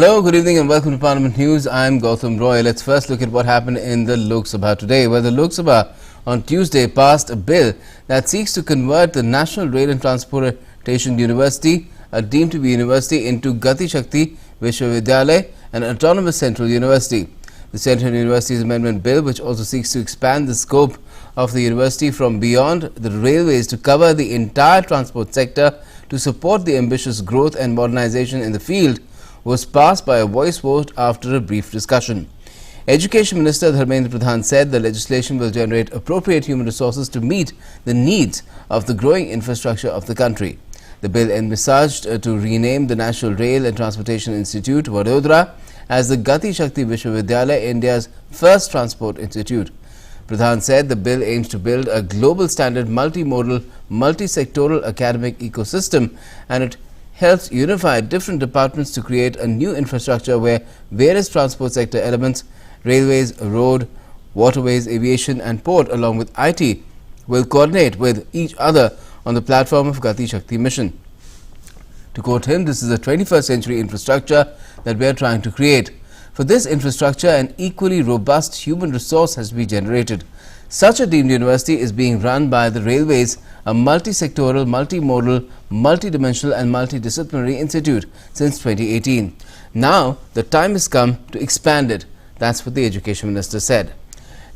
Hello, good evening and welcome to Parliament News. I am Gautam Roy. Let's first look at what happened in the Lok Sabha today, where the Lok Sabha on Tuesday passed a bill that seeks to convert the National Rail and Transportation University, a deemed to be university, into Gati Shakti Vishwavidyalaya, an autonomous central university. The Central Universities Amendment Bill, which also seeks to expand the scope of the university from beyond the railways to cover the entire transport sector to support the ambitious growth and modernization in the field, was passed by a voice vote after a brief discussion. Education Minister Dharmendra Pradhan said the legislation will generate appropriate human resources to meet the needs of the growing infrastructure of the country. The bill envisaged to rename the National Rail and Transportation Institute, Vadodara, as the Gati Shakti Vishwavidyalaya, India's first transport institute. Pradhan said the bill aims to build a global standard multimodal, multi-sectoral academic ecosystem, and it helps unify different departments to create a new infrastructure where various transport sector elements, railways, road, waterways, aviation and port along with IT will coordinate with each other on the platform of Gati Shakti mission. To quote him, this is a 21st century infrastructure that we are trying to create. For this infrastructure, an equally robust human resource has to be generated. Such a deemed university is being run by the railways, a multi-sectoral, multimodal, multidimensional and multidisciplinary institute since 2018. Now, the time has come to expand it. That's what the Education Minister said.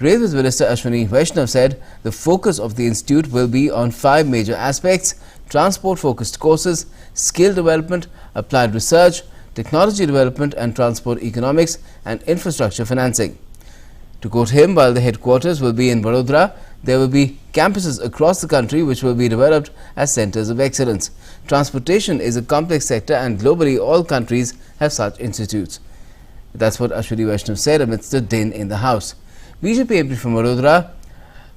Railways Minister Ashwini Vaishnav said the focus of the institute will be on 5 major aspects: transport-focused courses, skill development, applied research, technology development and transport economics and infrastructure financing. To quote him, while the headquarters will be in Vadodara, there will be campuses across the country which will be developed as centers of excellence. Transportation is a complex sector and globally all countries have such institutes. That's what Ashwini Vaishnav said amidst the din in the House. BJP MP from Vadodara,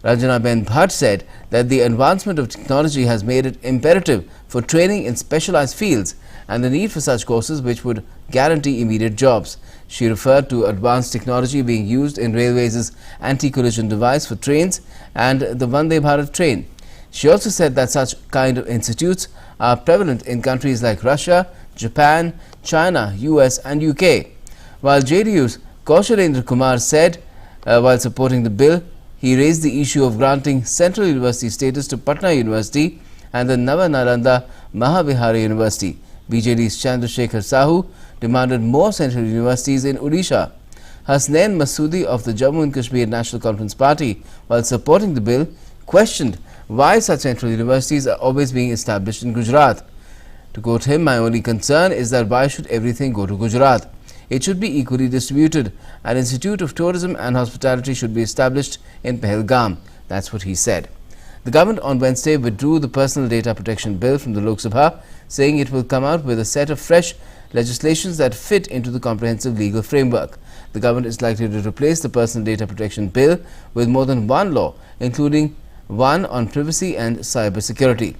Ranjanaben Bhatt, said that the advancement of technology has made it imperative for training in specialized fields and the need for such courses which would guarantee immediate jobs. She referred to advanced technology being used in railways' anti-collision device for trains and the Vande Bharat train. She also said that such kind of institutes are prevalent in countries like Russia, Japan, China, US and UK. While JDU's Kaushalendra Kumar said, while supporting the bill, he raised the issue of granting Central University status to Patna University and the Nava Nalanda Mahavihara University. BJD's Chandrasekhar Sahu demanded more central universities in Odisha. Hasnain Masoodi of the Jammu and Kashmir National Conference Party, while supporting the bill, questioned why such central universities are always being established in Gujarat. To quote him, "My only concern is that why should everything go to Gujarat? It should be equally distributed. An Institute of Tourism and Hospitality should be established in Pahalgam." That's what he said. The government on Wednesday withdrew the Personal Data Protection Bill from the Lok Sabha, saying it will come out with a set of fresh legislations that fit into the comprehensive legal framework. The government is likely to replace the Personal Data Protection Bill with more than one law, including one on privacy and cyber security.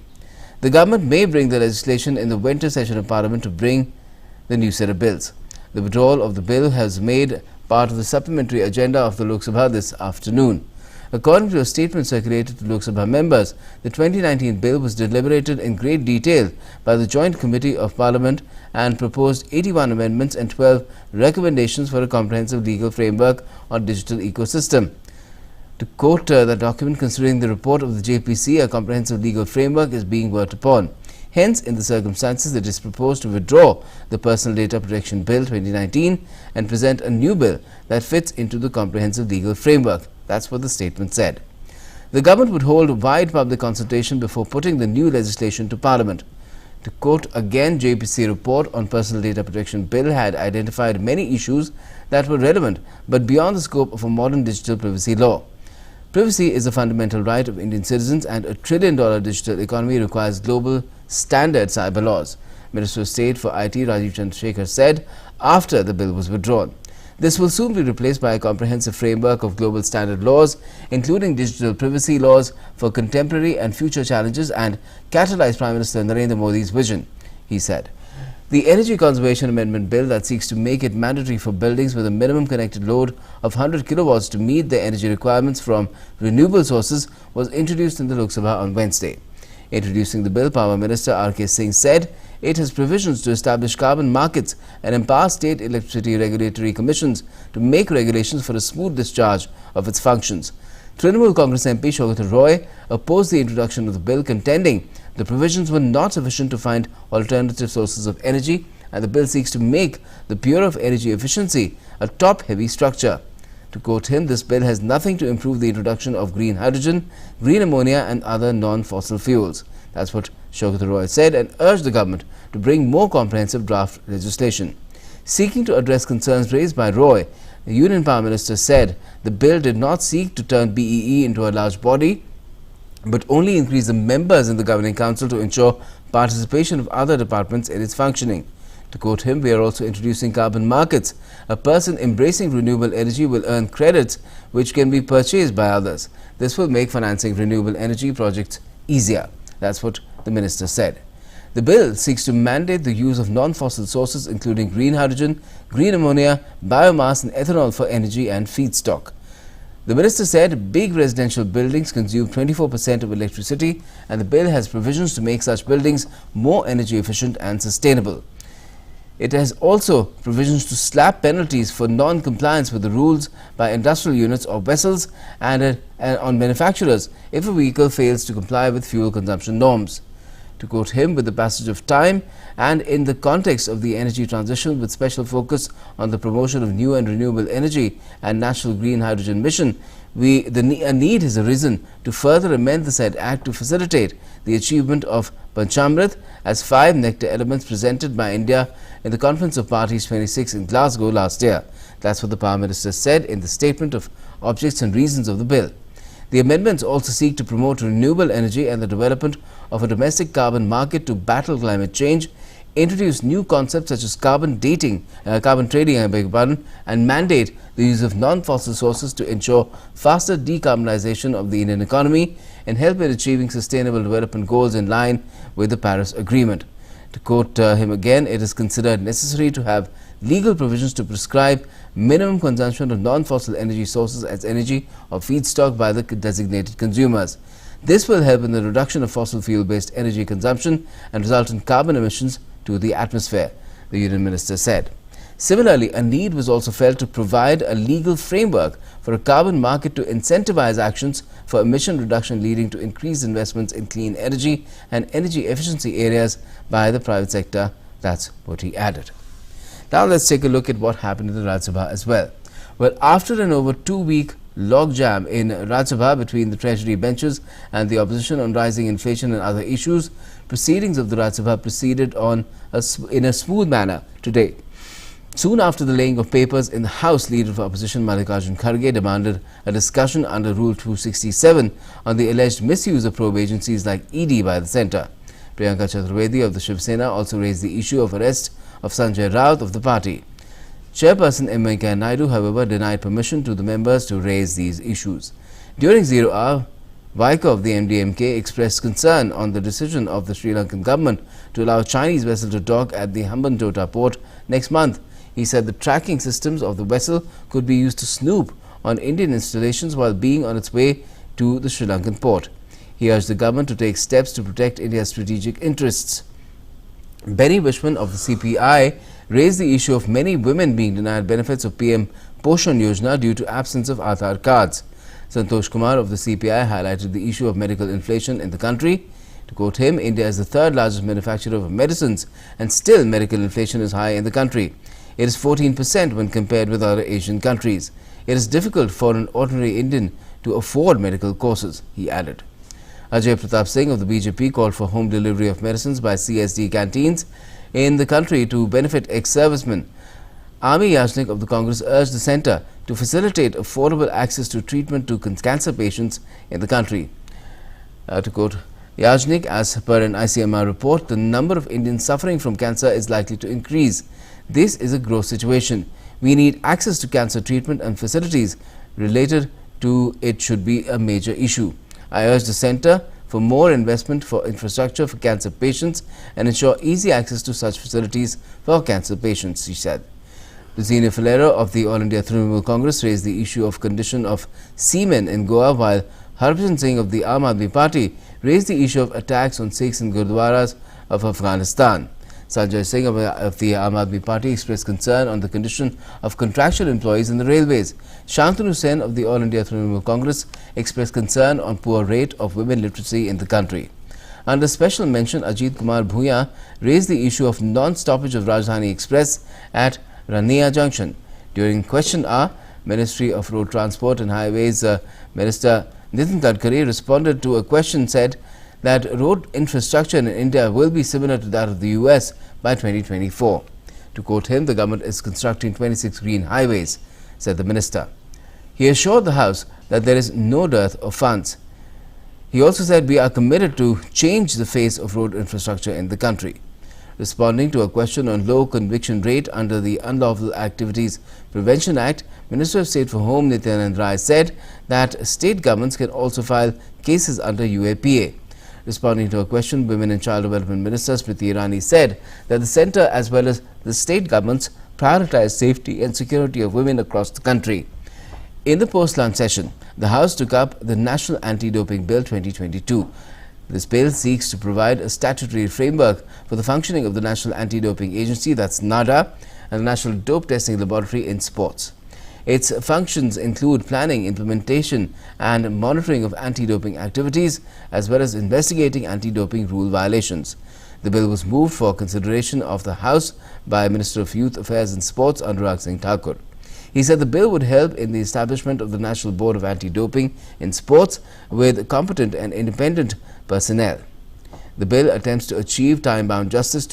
The government may bring the legislation in the winter session of Parliament to bring the new set of bills. The withdrawal of the bill has made part of the supplementary agenda of the Lok Sabha this afternoon. According to a statement circulated to Lok Sabha members, the 2019 bill was deliberated in great detail by the Joint Committee of Parliament and proposed 81 amendments and 12 recommendations for a comprehensive legal framework on digital ecosystem. To quote the document, considering the report of the JPC, a comprehensive legal framework is being worked upon. Hence, in the circumstances, it is proposed to withdraw the Personal Data Protection Bill 2019 and present a new bill that fits into the comprehensive legal framework. That's what the statement said. The government would hold wide public consultation before putting the new legislation to Parliament. To quote again, JPC report on Personal Data Protection Bill had identified many issues that were relevant but beyond the scope of a modern digital privacy law. Privacy is a fundamental right of Indian citizens, and a $1 trillion digital economy requires global standard cyber laws, Minister of State for IT Rajiv Chandrasekhar said after the bill was withdrawn. This will soon be replaced by a comprehensive framework of global standard laws, including digital privacy laws for contemporary and future challenges, and catalyze Prime Minister Narendra Modi's vision, he said. The Energy Conservation Amendment Bill that seeks to make it mandatory for buildings with a minimum connected load of 100 kilowatts to meet their energy requirements from renewable sources was introduced in the Lok Sabha on Wednesday. Introducing the bill, Power Minister R.K. Singh said it has provisions to establish carbon markets and empower state electricity regulatory commissions to make regulations for a smooth discharge of its functions. Trinamool Congress MP Saugata Roy opposed the introduction of the bill, contending the provisions were not sufficient to find alternative sources of energy, and the bill seeks to make the Bureau of Energy Efficiency a top-heavy structure. To quote him, this bill has nothing to improve the introduction of green hydrogen, green ammonia and other non-fossil fuels. That's what Saugata Roy said, and urged the government to bring more comprehensive draft legislation. Seeking to address concerns raised by Roy, the Union Power Minister said the bill did not seek to turn BEE into a large body, but only increase the members in the Governing Council to ensure participation of other departments in its functioning. To quote him, we are also introducing carbon markets. A person embracing renewable energy will earn credits which can be purchased by others. This will make financing renewable energy projects easier. That's what the minister said. The bill seeks to mandate the use of non-fossil sources including green hydrogen, green ammonia, biomass and ethanol for energy and feedstock. The minister said big residential buildings consume 24% of electricity, and the bill has provisions to make such buildings more energy efficient and sustainable. It has also provisions to slap penalties for non-compliance with the rules by industrial units or vessels and on manufacturers if a vehicle fails to comply with fuel consumption norms. To quote him, with the passage of time and in the context of the energy transition with special focus on the promotion of new and renewable energy and national green hydrogen mission, a need has arisen to further amend the said act to facilitate the achievement of Panchamrit as 5 nectar elements presented by India in the Conference of Parties 26 in Glasgow last year. That's what the Power Minister said in the statement of objects and reasons of the bill. The amendments also seek to promote renewable energy and the development of a domestic carbon market to battle climate change, introduce new concepts such as carbon trading, and mandate the use of non-fossil sources to ensure faster decarbonization of the Indian economy and help in achieving sustainable development goals in line with the Paris Agreement. To quote him again, it is considered necessary to have legal provisions to prescribe minimum consumption of non-fossil energy sources as energy or feedstock by the designated consumers. This will help in the reduction of fossil fuel-based energy consumption and result in carbon emissions to the atmosphere, the Union Minister said. Similarly, a need was also felt to provide a legal framework for a carbon market to incentivize actions for emission reduction, leading to increased investments in clean energy and energy efficiency areas by the private sector. That's what he added. Now let's take a look at what happened in the Rajya Sabha as well. Well, after an over 2-week logjam in Rajya Sabha between the Treasury benches and the opposition on rising inflation and other issues, proceedings of the Rajya Sabha proceeded in a smooth manner today. Soon after the laying of papers in the House, Leader of Opposition Mallikarjun Kharge demanded a discussion under Rule 267 on the alleged misuse of probe agencies like ED by the centre. Priyanka Chaturvedi of the Shiv Sena also raised the issue of arrest of Sanjay Raut of the party. Chairperson M. Venkaiah Naidu, however, denied permission to the members to raise these issues. During 0 hour, Vaiko of the MDMK expressed concern on the decision of the Sri Lankan government to allow a Chinese vessel to dock at the Hambantota port next month. He said the tracking systems of the vessel could be used to snoop on Indian installations while being on its way to the Sri Lankan port. He urged the government to take steps to protect India's strategic interests. Benny Wishman of the CPI raised the issue of many women being denied benefits of PM Poshan Yojana due to absence of Aadhaar cards. Santosh Kumar of the CPI highlighted the issue of medical inflation in the country. To quote him, India is the 3rd largest manufacturer of medicines, and still medical inflation is high in the country. It is 14% when compared with other Asian countries. It is difficult for an ordinary Indian to afford medical courses, he added. Ajay Pratap Singh of the BJP called for home delivery of medicines by CSD canteens in the country to benefit ex-servicemen. Ami Yajnik of the Congress urged the centre to facilitate affordable access to treatment to cancer patients in the country. To quote Yajnik, as per an ICMR report, the number of Indians suffering from cancer is likely to increase. This is a growth situation. We need access to cancer treatment, and facilities related to it should be a major issue. I urge the centre for more investment for infrastructure for cancer patients and ensure easy access to such facilities for cancer patients, he said. The senior Falero of the All India Trinamool Congress raised the issue of condition of seamen in Goa, while Harbhajan Singh of the Aam Aadmi Party raised the issue of attacks on Sikhs in Gurdwaras of Afghanistan. Sanjay Singh of the Aam Aadmi Party expressed concern on the condition of contractual employees in the railways. Shantanu Sen of the All India Trinamool Congress expressed concern on poor rate of women literacy in the country. Under special mention, Ajit Kumar Bhuya raised the issue of non-stoppage of Rajdhani Express at Rania Junction. During question hour, Ministry of Road Transport and Highways Minister Nitin Gadkari responded to a question said that road infrastructure in India will be similar to that of the US by 2024. To quote him, the government is constructing 26 green highways, said the minister. He assured the House that there is no dearth of funds. He also said we are committed to change the face of road infrastructure in the country. Responding to a question on low conviction rate under the Unlawful Activities Prevention Act, Minister of State for Home Nityanand Rai said that state governments can also file cases under UAPA. Responding to a question, Women and Child Development Minister Smriti Irani said that the centre as well as the state governments prioritize safety and security of women across the country. In the post-lunch session, the House took up the National Anti-Doping Bill 2022. This bill seeks to provide a statutory framework for the functioning of the National Anti-Doping Agency, that's NADA, and the National Dope Testing Laboratory in sports. Its functions include planning, implementation and monitoring of anti-doping activities as well as investigating anti-doping rule violations. The bill was moved for consideration of the House by Minister of Youth Affairs and Sports Anurag Singh Thakur. He said the bill would help in the establishment of the National Board of Anti-Doping in sports with competent and independent personnel. The bill attempts to achieve time-bound justice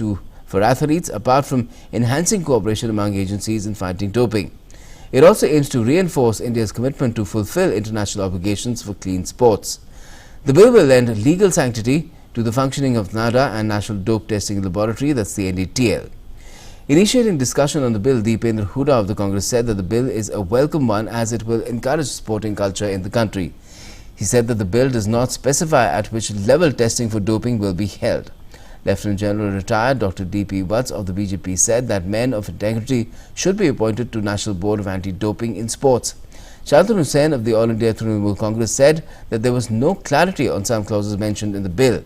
for athletes apart from enhancing cooperation among agencies in fighting doping. It also aims to reinforce India's commitment to fulfill international obligations for clean sports. The bill will lend legal sanctity to the functioning of NADA and National Dope Testing Laboratory, that's the NDTL. Initiating discussion on the bill, Deependra Hooda of the Congress said that the bill is a welcome one as it will encourage sporting culture in the country. He said that the bill does not specify at which level testing for doping will be held. Lieutenant General retired Dr. D.P. Vats of the BJP said that men of integrity should be appointed to National Board of Anti-Doping in sports. Shantanu Sen of the All India Trinamool Congress said that there was no clarity on some clauses mentioned in the bill.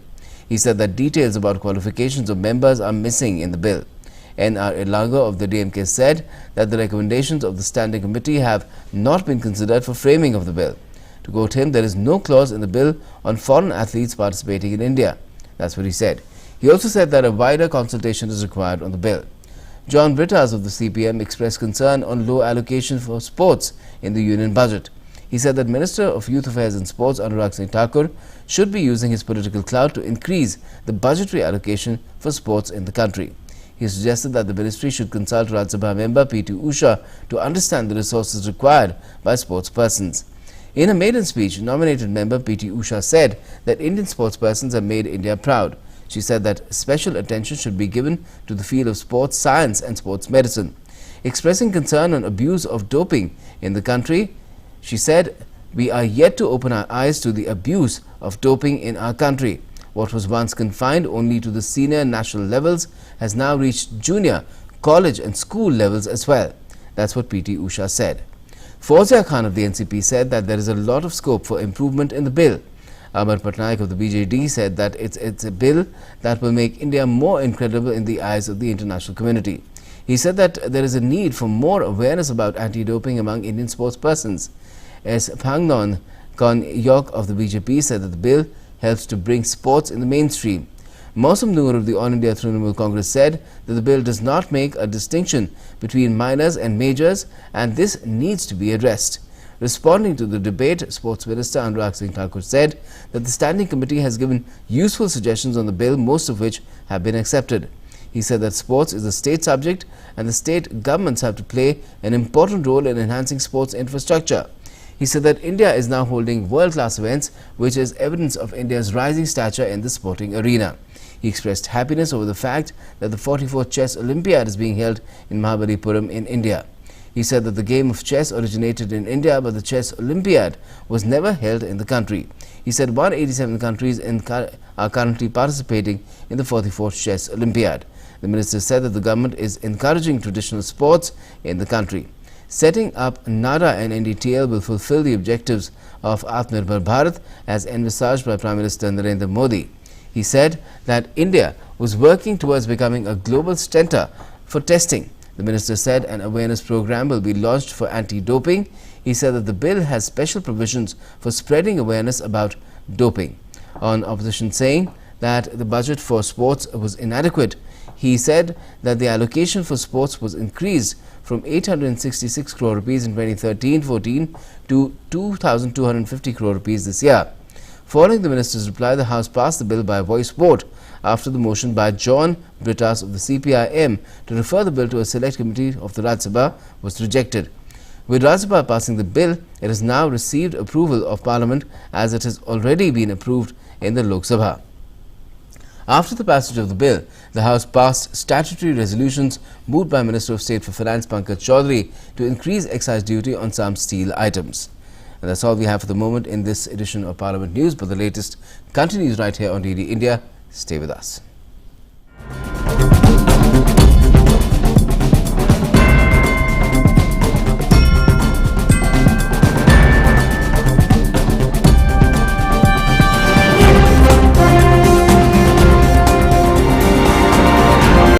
He said that details about qualifications of members are missing in the bill. N.R. Ilaga of the DMK said that the recommendations of the Standing Committee have not been considered for framing of the bill. To quote him, there is no clause in the bill on foreign athletes participating in India. That's what he said. He also said that a wider consultation is required on the bill. John Brittas of the CPM expressed concern on low allocation for sports in the union budget. He said that Minister of Youth Affairs and Sports Anurag Singh Thakur should be using his political clout to increase the budgetary allocation for sports in the country. He suggested that the ministry should consult Rajya Sabha member P.T. Usha to understand the resources required by sports persons. In a maiden speech, nominated member P.T. Usha said that Indian sports persons have made India proud. She said that special attention should be given to the field of sports science and sports medicine. Expressing concern on abuse of doping in the country, she said, "We are yet to open our eyes to the abuse of doping in our country. What was once confined only to the senior national levels has now reached junior, college and school levels as well." That's what P.T. Usha said. Fawzia Khan of the NCP said that there is a lot of scope for improvement in the bill. Amar Patnaik of the BJD said that it's a bill that will make India more incredible in the eyes of the international community. He said that there is a need for more awareness about anti-doping among Indian sports persons. S. Phangnon Kon Yok of the BJP said that the bill helps to bring sports in the mainstream. Mausam Noor of the All India Trinamool Congress said that the bill does not make a distinction between minors and majors and this needs to be addressed. Responding to the debate, Sports Minister Anurag Singh Thakur said that the Standing Committee has given useful suggestions on the bill, most of which have been accepted. He said that sports is a state subject and the state governments have to play an important role in enhancing sports infrastructure. He said that India is now holding world-class events, which is evidence of India's rising stature in the sporting arena. He expressed happiness over the fact that the 44th Chess Olympiad is being held in Mahabalipuram in India. He said that the game of chess originated in India, but the Chess Olympiad was never held in the country. He said 187 countries are currently participating in the 44th Chess Olympiad. The minister said that the government is encouraging traditional sports in the country. Setting up NADA and NDTL will fulfill the objectives of Atmanirbhar Bharat as envisaged by Prime Minister Narendra Modi. He said that India was working towards becoming a global center for testing. The minister said an awareness program will be launched for anti-doping. He said that the bill has special provisions for spreading awareness about doping. On opposition saying that the budget for sports was inadequate, he said that the allocation for sports was increased from 866 crore rupees in 2013-14 to 2,250 crore rupees this year. Following the minister's reply, the House passed the bill by voice vote after the motion by John Brittas of the CPIM to refer the bill to a select committee of the Rajya Sabha was rejected. With Rajya Sabha passing the bill, it has now received approval of Parliament as it has already been approved in the Lok Sabha. After the passage of the bill, the House passed statutory resolutions moved by Minister of State for Finance Pankaj Chaudhary to increase excise duty on some steel items. And that's all we have for the moment in this edition of Parliament News, but the latest continues right here on DD India. Stay with us.